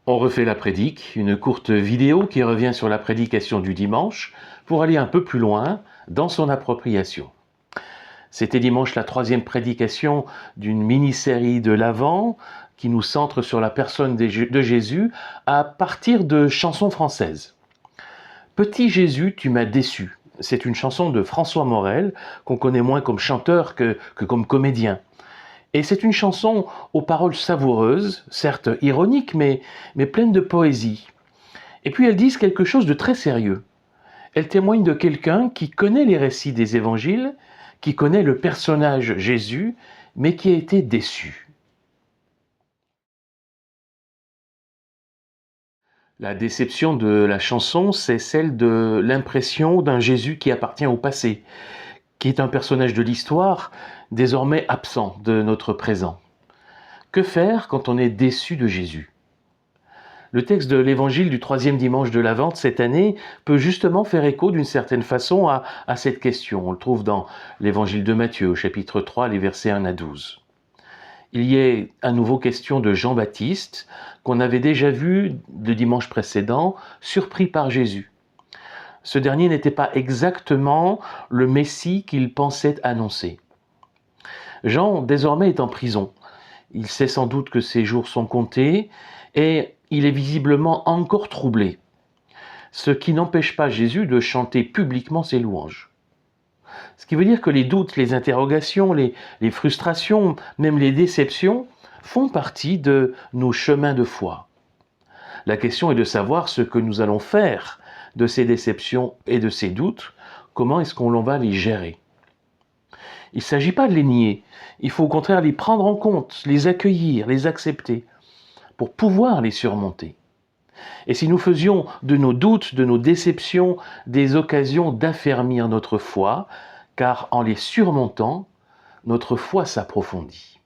On refait la prédique, une courte vidéo qui revient sur la prédication du dimanche pour aller un peu plus loin dans son appropriation. C'était dimanche la 3e prédication d'une mini-série de l'Avent qui nous centre sur la personne de Jésus à partir de chansons françaises. Petit Jésus, tu m'as déçu. C'est une chanson de François Morel qu'on connaît moins comme chanteur que comme comédien. Et c'est une chanson aux paroles savoureuses, certes ironiques, mais pleines de poésie. Et puis elles disent quelque chose de très sérieux. Elles témoignent de quelqu'un qui connaît les récits des évangiles, qui connaît le personnage Jésus, mais qui a été déçu. La déception de la chanson, c'est celle de l'impression d'un Jésus qui appartient au passé, qui est un personnage de l'histoire, désormais absent de notre présent. Que faire quand on est déçu de Jésus ? Le texte de l'évangile du 3e dimanche de l'Avent cette année peut justement faire écho d'une certaine façon à cette question. On le trouve dans l'évangile de Matthieu, au chapitre 3, les versets 1 à 12. Il y est à nouveau question de Jean-Baptiste, qu'on avait déjà vu le dimanche précédent, surpris par Jésus. Ce dernier n'était pas exactement le Messie qu'il pensait annoncer. Jean, désormais, est en prison. Il sait sans doute que ses jours sont comptés et il est visiblement encore troublé, ce qui n'empêche pas Jésus de chanter publiquement ses louanges. Ce qui veut dire que les doutes, les interrogations, les frustrations, même les déceptions, font partie de nos chemins de foi. La question est de savoir ce que nous allons faire de ces déceptions et de ces doutes, comment est-ce qu'on va les gérer. Il ne s'agit pas de les nier, il faut au contraire les prendre en compte, les accueillir, les accepter, pour pouvoir les surmonter. Et si nous faisions de nos doutes, de nos déceptions, des occasions d'affermir notre foi, car en les surmontant, notre foi s'approfondit.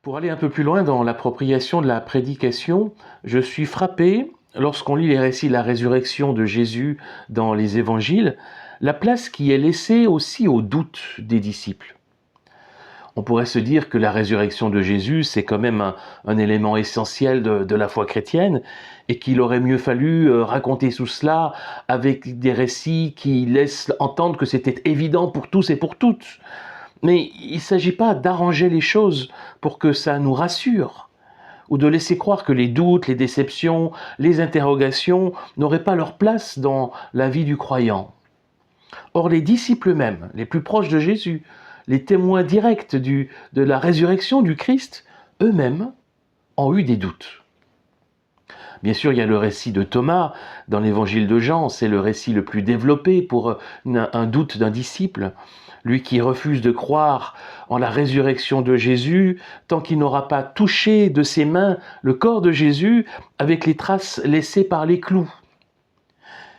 Pour aller un peu plus loin dans l'appropriation de la prédication, je suis frappé, lorsqu'on lit les récits de la résurrection de Jésus dans les évangiles, la place qui est laissée aussi aux doutes des disciples. On pourrait se dire que la résurrection de Jésus, c'est quand même un élément essentiel de la foi chrétienne et qu'il aurait mieux fallu raconter tout cela avec des récits qui laissent entendre que c'était évident pour tous et pour toutes. Mais il ne s'agit pas d'arranger les choses pour que ça nous rassure ou de laisser croire que les doutes, les déceptions, les interrogations n'auraient pas leur place dans la vie du croyant. Or, les disciples eux-mêmes, les plus proches de Jésus, les témoins directs de la résurrection du Christ, eux-mêmes ont eu des doutes. Bien sûr, il y a le récit de Thomas dans l'évangile de Jean, c'est le récit le plus développé pour un doute d'un disciple. Lui qui refuse de croire en la résurrection de Jésus tant qu'il n'aura pas touché de ses mains le corps de Jésus avec les traces laissées par les clous.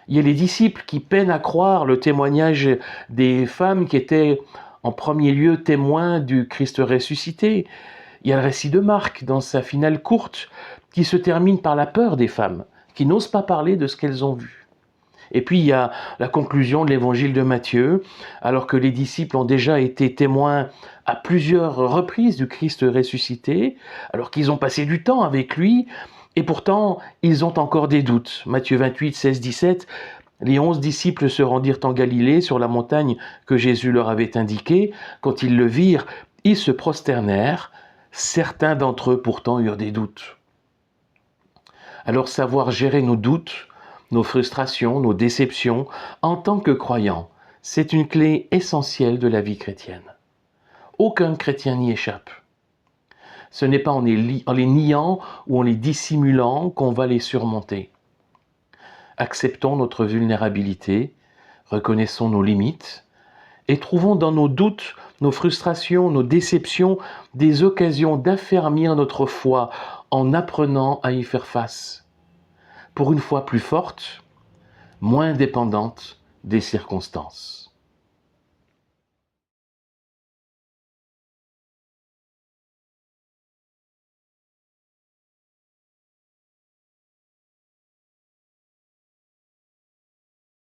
Il y a les disciples qui peinent à croire le témoignage des femmes qui étaient en premier lieu témoins du Christ ressuscité. Il y a le récit de Marc dans sa finale courte qui se termine par la peur des femmes, qui n'osent pas parler de ce qu'elles ont vu. Et puis il y a la conclusion de l'évangile de Matthieu, alors que les disciples ont déjà été témoins à plusieurs reprises du Christ ressuscité, alors qu'ils ont passé du temps avec lui, et pourtant ils ont encore des doutes. Matthieu 28, 16, 17, les 11 disciples se rendirent en Galilée sur la montagne que Jésus leur avait indiquée. Quand ils le virent, ils se prosternèrent. Certains d'entre eux pourtant eurent des doutes. Alors savoir gérer nos doutes, nos frustrations, nos déceptions, en tant que croyants, c'est une clé essentielle de la vie chrétienne. Aucun chrétien n'y échappe. Ce n'est pas en les niant ou en les dissimulant qu'on va les surmonter. Acceptons notre vulnérabilité, reconnaissons nos limites et trouvons dans nos doutes, nos frustrations, nos déceptions, des occasions d'affermir notre foi en apprenant à y faire face. Pour une foi plus forte, moins dépendante des circonstances.